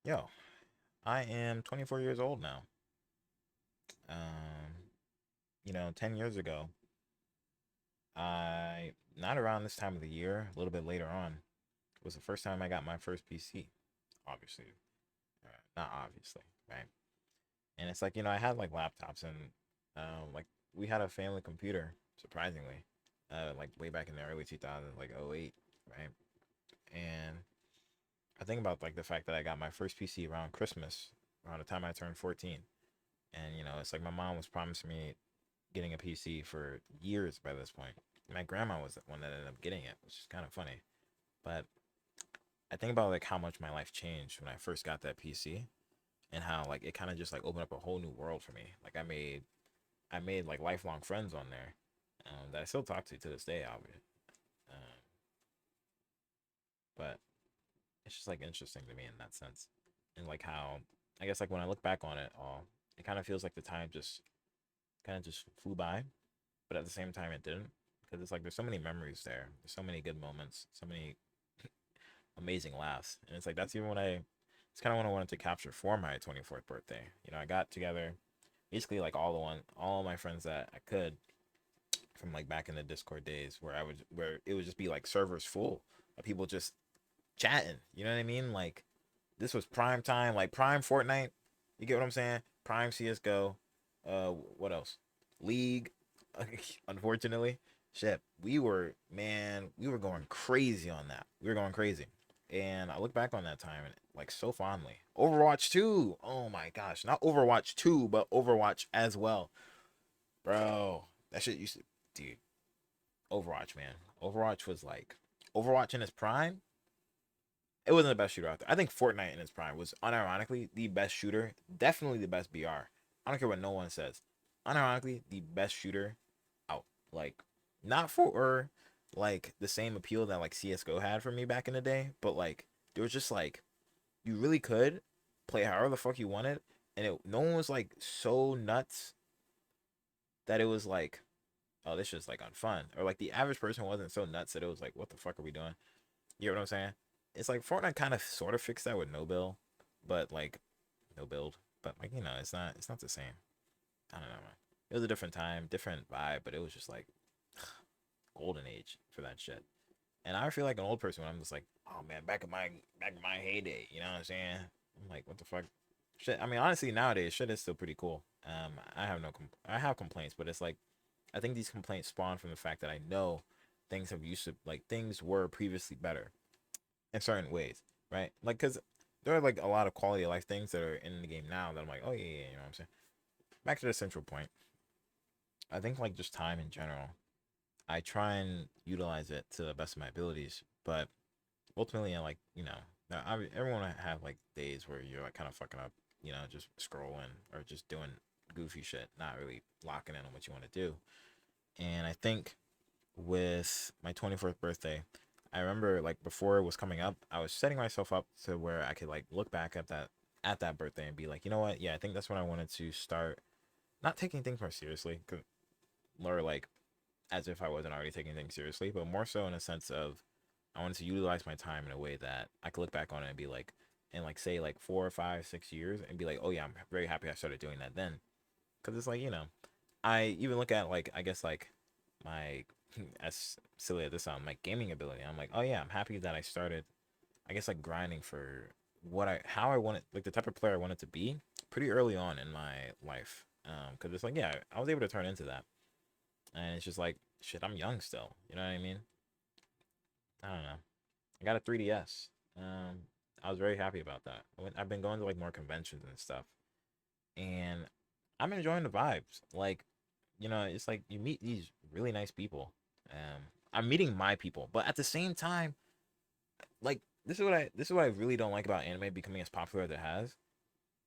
Yo, I am 24 years old now. Um, 10 years ago, not around this time of the year, a little bit later on, was the first time I got my first PC. Obviously, not obviously, right? And it's like, I had like laptops and like we had a family computer, surprisingly, like way back in the early 2000s, like '08, right? And I think about like the fact that I got my first PC around Christmas, around the time I turned 14. And it's like my mom was promising me getting a PC for years by this point. My grandma was the one that ended up getting it, which is kind of funny. But I think about like how much my life changed when I first got that PC and how like it kind of just like opened up a whole new world for me. Like I made like lifelong friends on there that I still talk to this day, obviously. Um, but it's just like interesting to me in that sense, and like how I guess like when I look back on it all, it kind of feels like the time just kind of just flew by, but at the same time it didn't, because it's like there's so many memories there, there's so many good moments, so many amazing laughs, and it's like that's even what I it's kind of what I wanted to capture for my 24th birthday. I got together basically like all my friends that I could from like back in the Discord days where it would just be like servers full of people just chatting. You know what I mean? Like this was prime time, like prime Fortnite. You get what I'm saying? Prime CS:GO. What else? League. Unfortunately, shit. We were going crazy on that. We were going crazy, and I look back on that time and like so fondly. Overwatch 2. Oh my gosh, not Overwatch 2, but Overwatch as well, bro. That shit used to, dude. Overwatch, man. Overwatch was like Overwatch in its prime. It wasn't the best shooter out there. I think Fortnite in its prime was unironically the best shooter, definitely the best BR. I don't care what no one says. Unironically, the best shooter out. Like, not for like the same appeal that like CS:GO had for me back in the day, but like there was just like you really could play however the fuck you wanted, and no one was like so nuts that it was like, oh, this is like unfun, or like the average person wasn't so nuts that it was like, what the fuck are we doing? You know what I'm saying? It's like Fortnite kind of sort of fixed that with no bill, but like no build, but like it's not the same. I don't know, man. It was a different time, different vibe, but it was just like golden age for that shit. And I feel like an old person when I'm just like, oh man, back in my heyday. You know what I'm saying? I'm like, what the fuck? Shit. I mean, honestly, nowadays shit is still pretty cool. I have complaints, but it's like I think these complaints spawn from the fact that I know things were previously better in certain ways, right? Like, cause there are like a lot of quality of life things that are in the game now that I'm like, oh yeah, yeah, you know what I'm saying. Back to the central point. I think like just time in general. I try and utilize it to the best of my abilities, but ultimately, I like everyone have like days where you're like kind of fucking up, just scrolling or just doing goofy shit, not really locking in on what you want to do. And I think with my 24th birthday, I remember like before it was coming up, I was setting myself up to where I could like look back at that birthday and be like, you know what? Yeah, I think that's when I wanted to start not taking things more seriously, or like as if I wasn't already taking things seriously, but more so in a sense of I wanted to utilize my time in a way that I could look back on it and be like, and like say like 4 or 5, 6 years and be like, oh yeah, I'm very happy I started doing that then, because it's like I even look at like I guess like my as silly as this sounds, my gaming ability. I'm like, oh yeah, I'm happy that I started. I guess like grinding for how I wanted, like the type of player I wanted to be, pretty early on in my life. Because it's like yeah, I was able to turn into that, and it's just like shit. I'm young still. You know what I mean? I don't know. I got a 3DS. I was very happy about that. I've been going to like more conventions and stuff, and I'm enjoying the vibes. Like it's like you meet these really nice people. I'm meeting my people, but at the same time, like this is what I really don't like about anime becoming as popular as it has.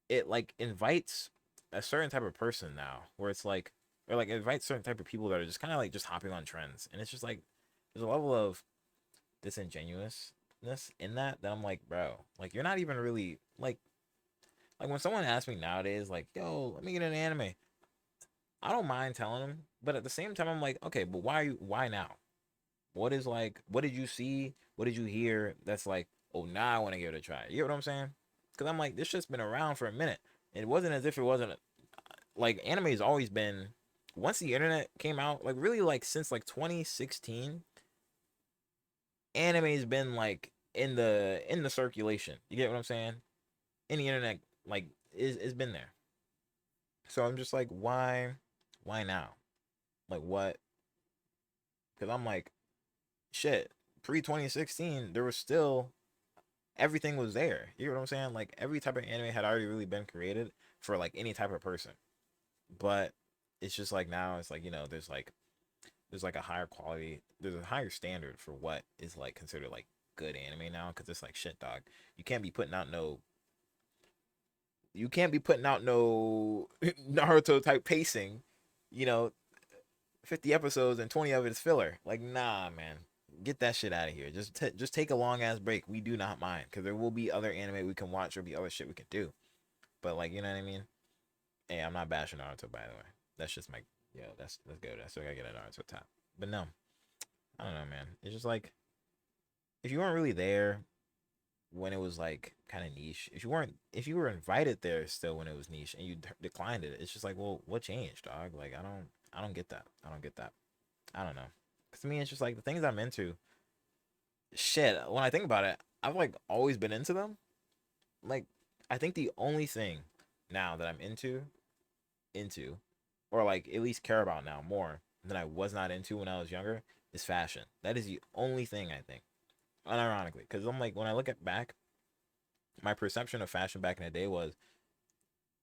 It like invites a certain type of person now, where it's like, or like it invites certain type of people that are just kind of like just hopping on trends, and it's just like there's a level of disingenuousness in that I'm like, bro, like you're not even really like when someone asks me nowadays, like, yo, let me get an anime. I don't mind telling them, but at the same time, I'm like, okay, but why now? What did you see? What did you hear? That's like, oh, now I want to give it a try. You know what I'm saying? because I'm like, this shit's been around for a minute. It wasn't as if it wasn't like anime's always been. Once the internet came out, like really like since like 2016, anime's been like in the circulation. You get what I'm saying? In the internet, like is been there. So I'm just like, why now? Like what? Because I'm like, shit. Pre 2016, there was still everything was there. You know what I'm saying? Like every type of anime had already really been created for like any type of person. But it's just like now it's like, there's like a higher quality, there's a higher standard for what is like considered like good anime now, because it's like shit, dog. You can't be putting out no you can't be putting out no Naruto type pacing, you know, 50 episodes and 20 of it is filler. Like, nah, man. Get that shit out of here. Just take a long ass break. We do not mind, because there will be other anime we can watch, or be other shit we can do. But like, you know what I mean? Hey, I'm not bashing Naruto, by the way. That's just my that's good. I still gotta get a Naruto top. But no, I don't know, man. It's just like, if you weren't really there when it was like kind of niche, if you were invited there still when it was niche and you declined it, it's just like, well, what changed, dog? Like, I don't get that. I don't get that. I don't know. Cause to me, it's just like the things I'm into. Shit, when I think about it, I've like always been into them. Like, I think the only thing now that I'm into, or like at least care about now more than I was not into when I was younger, is fashion. That is the only thing I think, unironically, because I'm like, when I look at back, my perception of fashion back in the day was,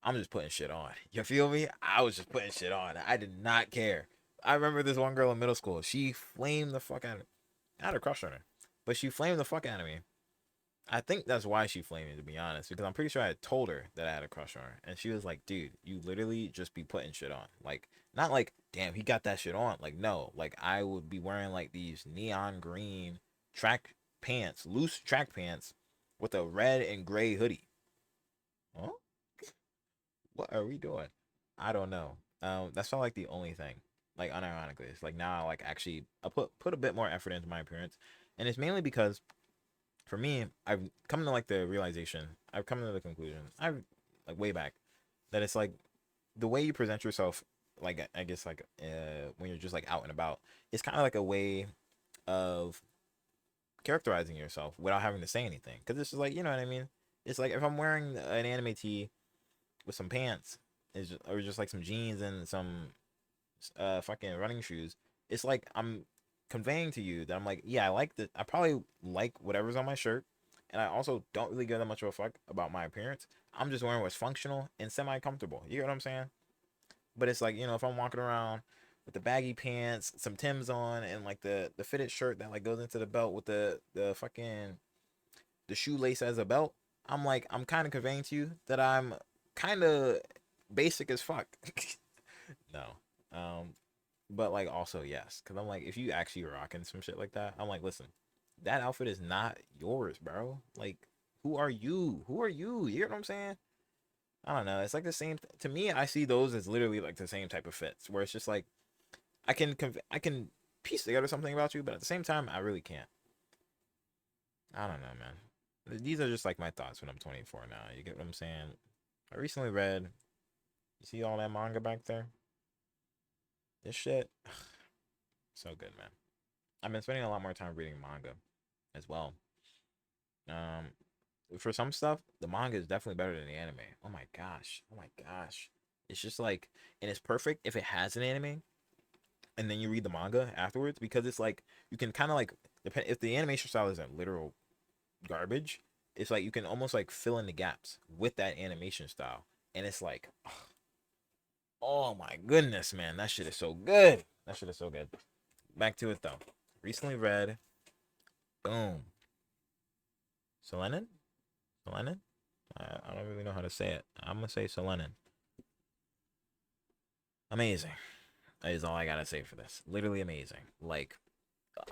I'm just putting shit on. You feel me? I was just putting shit on. I did not care. I remember this one girl in middle school. She flamed the fuck out of me. I had a crush on her, but she flamed the fuck out of me. I think that's why she flamed me, to be honest, because I'm pretty sure I had told her that I had a crush on her, and she was like, "Dude, you literally just be putting shit on. Like, not like, damn, he got that shit on. Like, no, like I would be wearing like these neon green track pants, loose track pants, with a red and gray hoodie. Huh? What are we doing? I don't know. That's not like the only thing. Like, unironically, it's like now I like actually I put a bit more effort into my appearance, and it's mainly because for me, I've come to like the realization, I've come to the conclusion, I've like way back, that it's like the way you present yourself, like I guess like when you're just like out and about, it's kind of like a way of characterizing yourself without having to say anything. Because it's just like, you know what I mean? It's like if I'm wearing an anime tee with some pants, or just like some jeans and some fucking running shoes, it's like I'm conveying to you that I'm like, yeah, I like the, I probably like whatever's on my shirt, and I also don't really give that much of a fuck about my appearance. I'm just wearing what's functional and semi comfortable. You get what I'm saying? But it's like, if I'm walking around with the baggy pants, some Tims on, and like the fitted shirt that like goes into the belt with the fucking the shoelace as a belt, I'm like, I'm kind of conveying to you that I'm kind of basic as fuck. No. Um, but like also yes, because I'm like, if you actually rocking some shit like that, I'm like, listen, that outfit is not yours, bro. Like, who are you? Who are you? You know what I'm saying? I don't know. It's like the same to me. I see those as literally like the same type of fits, where it's just like I can piece together something about you, but at the same time, I really can't. I don't know, man. These are just like my thoughts when I'm 24 now. You get what I'm saying? I recently read. You see all that manga back there? This shit, so good, man. I've been spending a lot more time reading manga as well. Um, for some stuff, the manga is definitely better than the anime. Oh my gosh. Oh my gosh. It's just like, and it's perfect if it has an anime, and then you read the manga afterwards, because it's like you can kind of like depend if the animation style isn't literal garbage. It's like you can almost like fill in the gaps with that animation style, and it's like, oh my goodness, man, that shit is so good. That shit is so good. Back to it though. Recently read, boom, Selenin. Selenin. I don't really know how to say it. I'm gonna say Selenin. Amazing. That is all I gotta say for this. Literally amazing. Like,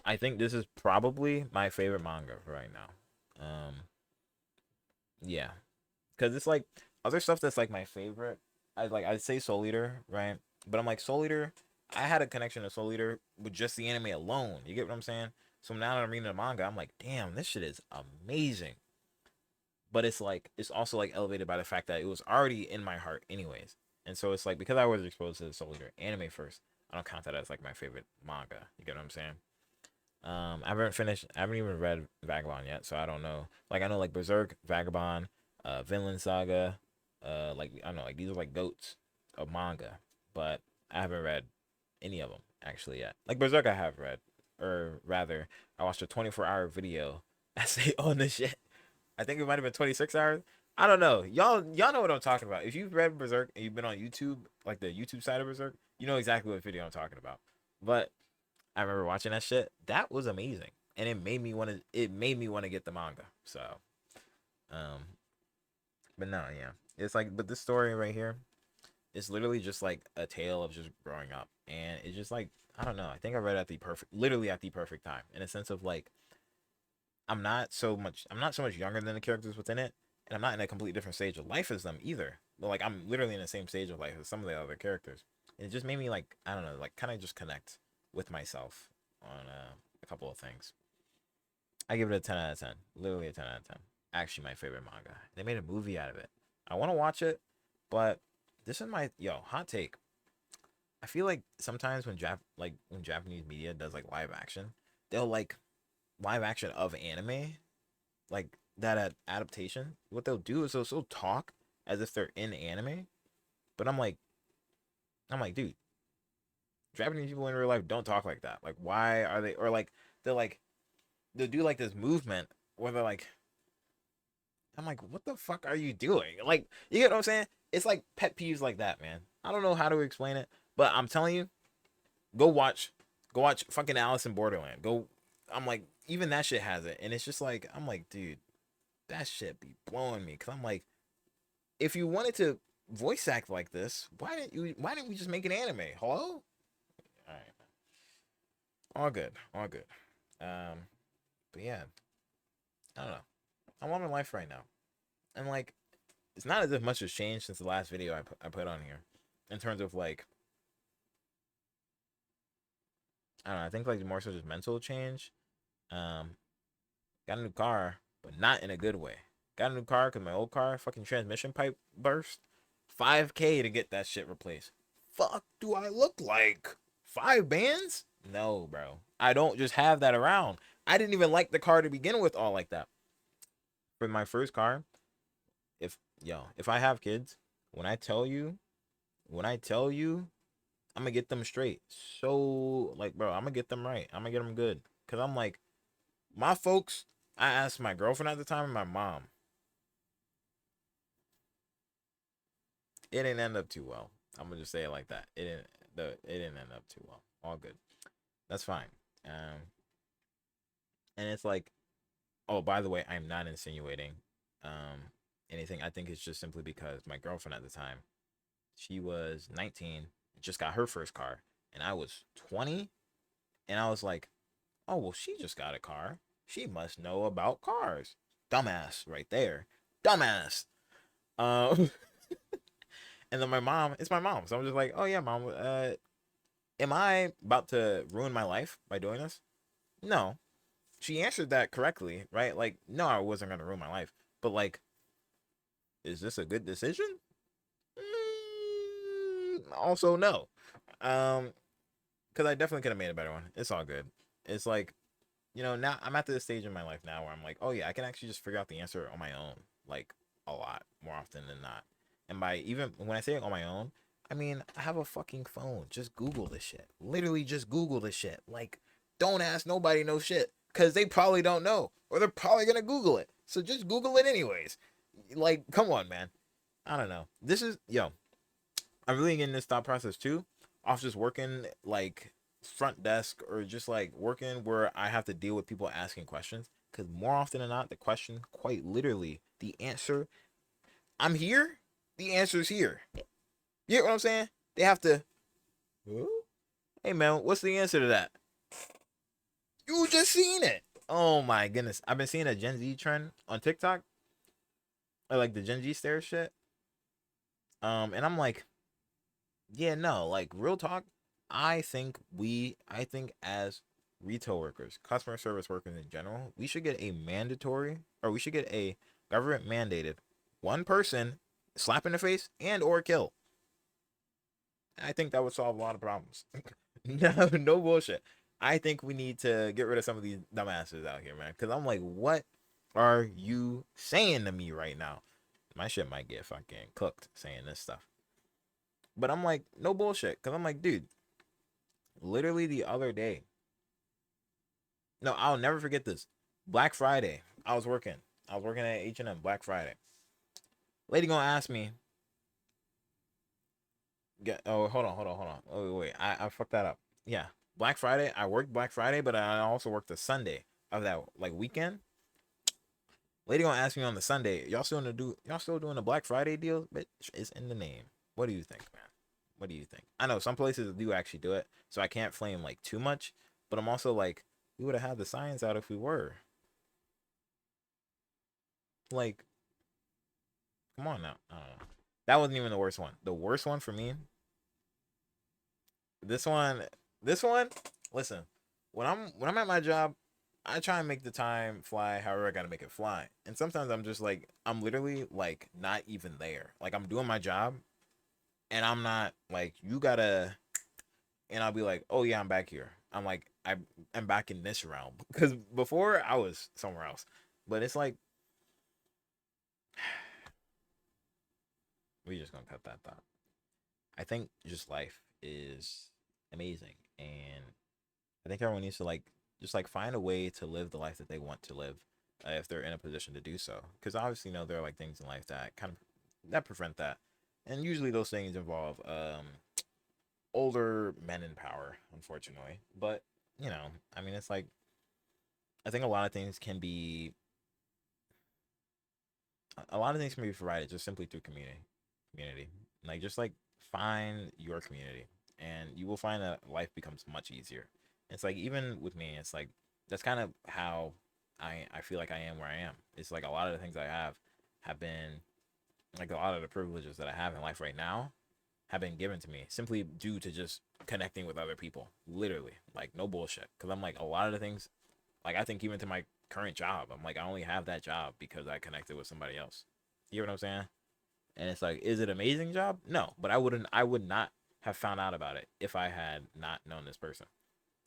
I think this is probably my favorite manga right now. Yeah, because it's like other stuff that's like my favorite. I'd say Soul Eater, right? But I'm like Soul Eater. I had a connection to Soul Eater with just the anime alone. You get what I'm saying? So now that I'm reading the manga, I'm like, damn, this shit is amazing. but it's like it's also like elevated by the fact that it was already in my heart anyways. And so it's like because I was exposed to the Soul Eater anime first, I don't count that as like my favorite manga. You get what I'm saying? I haven't even read Vagabond yet, so I don't know. Like I know like Berserk, Vagabond, Vinland Saga, like I don't know, like these are like goats of manga, but I haven't read any of them actually yet. Like Berserk, I have read, or rather, I watched a 24-hour video essay on this shit. I think it might have been 26 hours. I don't know. Y'all know what I'm talking about. If you've read Berserk and you've been on YouTube, like the YouTube side of Berserk, you know exactly what video I'm talking about. But I remember watching that shit. That was amazing, and it made me want to get the manga. So, um, but no, yeah, it's like, but this story right here, it's literally just like a tale of just growing up, and it's just like I don't know. I think I read it at the literally at the perfect time, in a sense of like I'm not so much younger than the characters within it, and I'm not in a completely different stage of life as them either. But like I'm literally in the same stage of life as some of the other characters. And it just made me like I don't know, like kind of just connect with myself on a couple of things. I give it a 10 out of 10. Literally a 10 out of 10. Actually, my favorite manga. They made a movie out of it. I want to watch it, but this is my hot take. I feel like sometimes when Japanese media does like live action, they'll like live action of anime, like that adaptation. What they'll do is they'll still talk as if they're in anime, but I'm like, dude, Japanese people in real life don't talk like that. Like, why are they? Or like they're like they'll do like this movement where they're like, I'm like, what the fuck are you doing? Like, you get what I'm saying? It's like pet peeves like that, man. I don't know how to explain it, but I'm telling you, go watch, go watch fucking Alice in Borderland. Go, I'm like, even that shit has it, and it's just like, I'm like, dude, that shit be blowing me, because I'm like, if you wanted to voice act like this, why didn't we just make an anime? Hello? All right, all good, all good. Um, but yeah, I don't know. I'm loving life right now, and like, it's not as if much has changed since the last video I put on here, in terms of like, I don't know. I think like more so just mental change. Um, got a new car, but not in a good way. Got a new car because my old car fucking transmission pipe burst. 5K to get that shit replaced. Fuck do I look like? 5 bands? No, bro. I don't just have that around. I didn't even like the car to begin with all like that. For my first car, if I have kids, when I tell you, when I tell you, I'm gonna get them straight. So like, bro, I'm gonna get them right. I'm gonna get them good. Cause I'm like, my folks, I asked my girlfriend at the time and my mom. It didn't end up too well. I'm gonna just say it like that. It didn't end up too well. All good. That's fine. And it's like, oh, by the way, I'm not insinuating anything. I think it's just simply because my girlfriend at the time, she was 19, just got her first car, and I was 20, and I was like, oh well, she just got a car. She must know about cars. Dumbass, right there. Dumbass. Um, and then my mom, it's my mom, so I'm just like, oh yeah, mom. Am I about to ruin my life by doing this? No. She answered that correctly, right? Like, no, I wasn't gonna ruin my life, but like, is this a good decision? Also, no. Because I definitely could have made a better one. It's all good. It's like, now I'm at this stage in my life now where I'm like, oh yeah, I can actually just figure out the answer on my own, like a lot more often than not. And by even when I say on my own, I mean I have a fucking phone. Just Google this shit. Literally, just Google this shit. Like, don't ask nobody no shit because they probably don't know, or they're probably gonna Google it. So just Google it anyways. Like, come on, man. I don't know. This is I'm really getting this thought process too, off just working like front desk or just like working where I have to deal with people asking questions. Because more often than not, the question, quite literally, the answer, I'm here, the answer is here. You get what I'm saying? They have to, huh? Hey man, what's the answer to that? You just seen it. Oh my goodness. I've been seeing a Gen Z trend on TikTok. Or like the Gen Z stare shit. And I'm like, yeah, no, like real talk. I think as retail workers, customer service workers in general, we should get a mandatory, or we should get a government mandated, one person slap in the face and or kill. I think that would solve a lot of problems. No, no bullshit. I think we need to get rid of some of these dumbasses out here, man. Because I'm like, what are you saying to me right now? My shit might get fucking cooked saying this stuff. But I'm like, no bullshit. Because I'm like, dude, literally the other day. No, I'll never forget this. Black Friday. I was working. I was working at H&M Black Friday. Lady gonna ask me. Oh, hold on. Oh, wait. I fucked that up. Yeah. Black Friday. I worked Black Friday, but I also worked the Sunday of that like weekend. Lady gonna ask me on the Sunday, y'all still doing the Black Friday deal? Bitch, it's in the name. What do you think, man? What do you think? I know some places do actually do it, so I can't flame like too much, but I'm also like, we would have had the signs out if we were. Like, come on now. I don't know. That wasn't even the worst one. The worst one for me, this one, this one, listen, when I'm at my job, I try and make the time fly however I gotta make it fly. And sometimes I'm just like I'm literally like not even there. Like I'm doing my job and I'm not like you gotta and I'll be like, oh yeah, I'm back here. I'm like I'm back in this realm. Because before I was somewhere else. But it's like we just gonna cut that thought. I think just life is amazing and I think everyone needs to like just like find a way to live the life that they want to live if they're in a position to do so. Because obviously, you know, there are like things in life that kind of that prevent that, and usually those things involve older men in power, unfortunately. But you know, I mean, it's like I think a lot of things can be provided just simply through community. Like just like find your community, and you will find that life becomes much easier. It's like even with me, it's like that's kind of how I feel like I am where I am. It's like a lot of the things I have been like a lot of the privileges that I have in life right now have been given to me simply due to just connecting with other people. Literally, like no bullshit. Because I'm like a lot of the things, like I think even to my current job, I'm like I only have that job because I connected with somebody else. You know what I'm saying? And it's like, is it an amazing job? No, but I would not have found out about it if I had not known this person.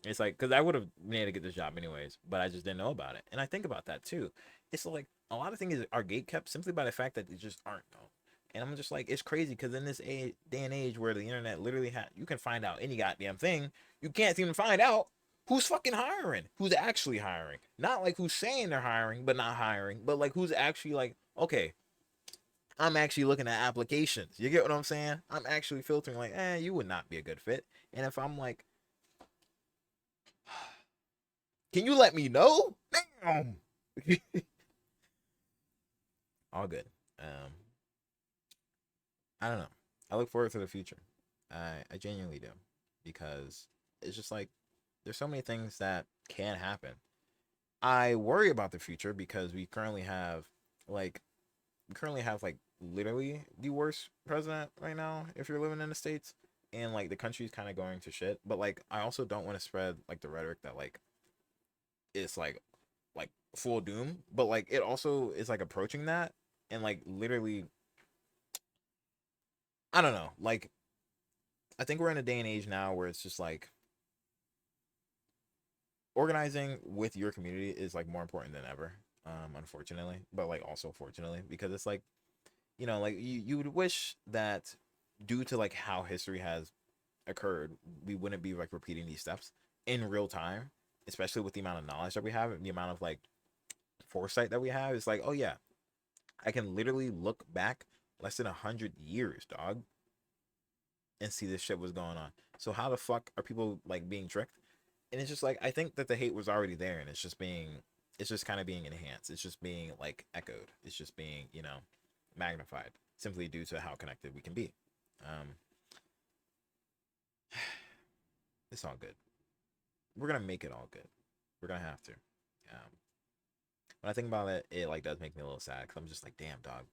It's like, because I would have been able to get this job anyways, but I just didn't know about it. And I think about that too. It's like a lot of things are gate kept simply by the fact that they just aren't known. And I'm just like, it's crazy because in this day and age where the internet literally you can find out any goddamn thing, you can't even find out who's fucking hiring, who's actually hiring. Not like who's saying they're hiring, but not hiring, but like who's actually like, okay, I'm actually looking at applications. You get what I'm saying? I'm actually filtering like, you would not be a good fit. And if I'm like, can you let me know? Damn. All good. Um, I don't know. I look forward to the future. I genuinely do because it's just like there's so many things that can happen. I worry about the future because like we currently have like literally the worst president right now if you're living in the states and like the country's kind of going to shit, but like I also don't want to spread like the rhetoric that like it's like full doom, but like it also is like approaching that and like literally I don't know. Like I think we're in a day and age now where it's just like organizing with your community is like more important than ever. Unfortunately, but like also fortunately because it's like you know like you would wish that due to like how history has occurred, we wouldn't be like repeating these steps in real time, especially with the amount of knowledge that we have and the amount of like foresight that we have. It's like, oh yeah, I can literally look back less than 100 years, dog, and see this shit was going on. So how the fuck are people like being tricked? And it's just like I think that the hate was already there, and it's just kind of being enhanced. It's just being like echoed. It's just being magnified simply due to how connected we can be. Um, it's all good. We're gonna make it all good. We're gonna have to. Um, when I think about it, it like does make me a little sad because I'm just like, damn, dog,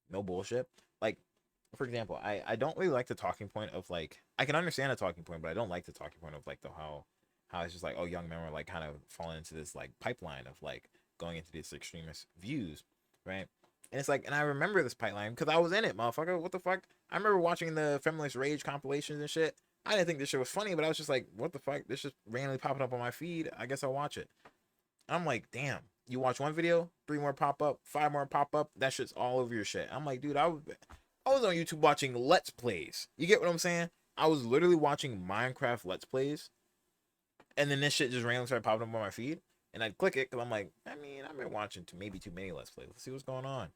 no bullshit. Like, for example, I don't really like the talking point of like I can understand the talking point, but I don't like the talking point of like the how it's just like oh young men were like kind of falling into this like pipeline of like going into these extremist views, right? And it's like, and I remember this pipeline because I was in it, motherfucker. What the fuck? I remember watching the Feminist Rage compilations and shit. I didn't think this shit was funny, but I was just like, what the fuck? This just randomly popping up on my feed. I guess I'll watch it. I'm like, damn. You watch one video, 3 more pop up, 5 more pop up. That shit's all over your shit. I'm like, dude, I was on YouTube watching Let's Plays. You get what I'm saying? I was literally watching Minecraft Let's Plays, and then this shit just randomly started popping up on my feed, and I'd click it because I'm like, I mean, I've been watching maybe too many Let's Plays. Let's see what's going on.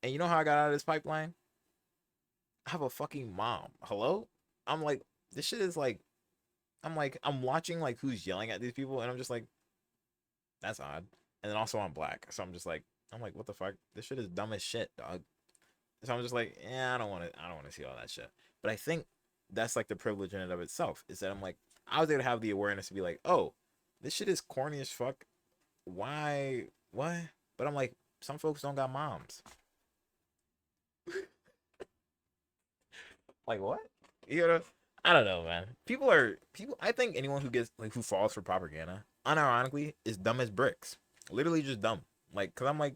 And you know how I got out of this pipeline? I have a fucking mom. Hello? I'm like, this shit is like, I'm watching like who's yelling at these people, and I'm just like, that's odd. And then also I'm black, so I'm like, what the fuck? This shit is dumb as shit, dog. So I'm just like, yeah, I don't want to see all that shit. But I think that's like the privilege in and of itself, is that I'm like, I was able to have the awareness to be like, oh, this shit is corny as fuck. Why? What? But I'm like, some folks don't got moms. Like what? You know, I don't know, man. People. I think anyone who gets like who falls for propaganda, unironically, is dumb as bricks. Literally just dumb. Like, cause I'm like,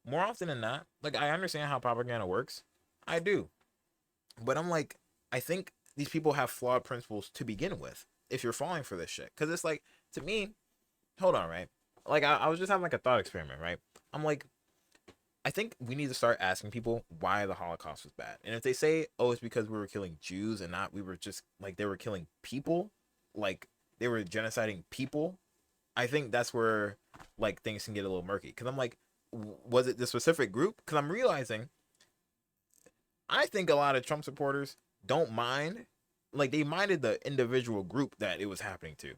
more often than not, like I understand how propaganda works. I do. But I'm like, I think these people have flawed principles to begin with. If you're falling for this shit, because it's like, to me, hold on, right? Like I was just having like a thought experiment, right? I'm like, I think we need to start asking people why the Holocaust was bad. And if they say, oh, it's because we were killing Jews and not we were just like they were killing people, like they were genociding people, I think that's where like things can get a little murky. Cause I'm like, was it the specific group? Cause I'm realizing I think a lot of Trump supporters don't mind, like they minded the individual group that it was happening to.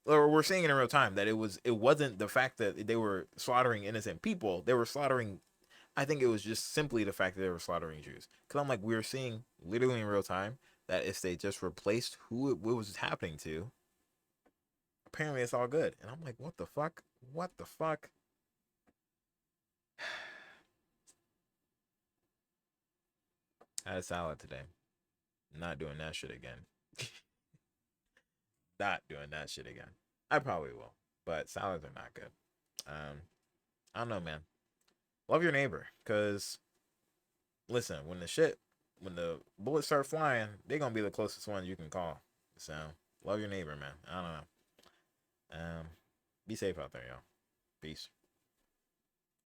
Or we're seeing it in real time that it wasn't the fact that they were slaughtering innocent people. They were slaughtering, I think it was just simply the fact that they were slaughtering Jews. Because I'm like, we were seeing literally in real time that if they just replaced who it was happening to, apparently it's all good. And I'm like, what the fuck? What the fuck? I had a salad today. Not doing that shit again. Not doing that shit again. I probably will, but salads are not good. Um, I don't know, man. Love your neighbor, cause listen, when the bullets start flying, they're gonna be the closest ones you can call. So love your neighbor, man. I don't know. Be safe out there, y'all. Peace.